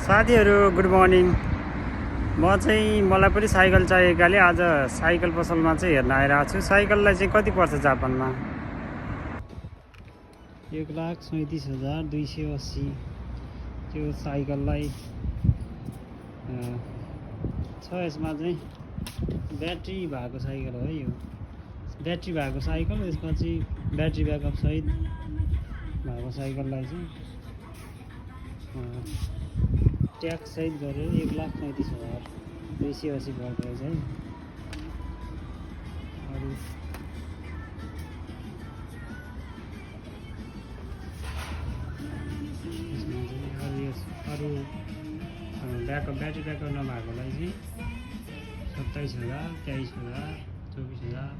साथीहरू good morning. मलाई पनि साइकल चाहिएकाले आज साइकल पसलमा चाहिँ हेर्न आइरहेको छु। साइकललाई चाहिँ कति पर्छ जापानमा? 1,37,280 त्यो साइकललाई छ। यसमा चाहिँ ब्याट्री भएको साइकल हो यो। ब्याट्री भएको साइकल, यसमा चाहिँ ब्याट्री ब्याकअप सहित भएको साइकललाई चाहिँ ट्याक्स सहित गरेर 1,37,280 पर्दो रहेछ है। अरू यसमा चाहिँ अरू ब्याट्री ब्याकअप नभएकोलाई चाहिँ 27,000, 23,000, 24,000।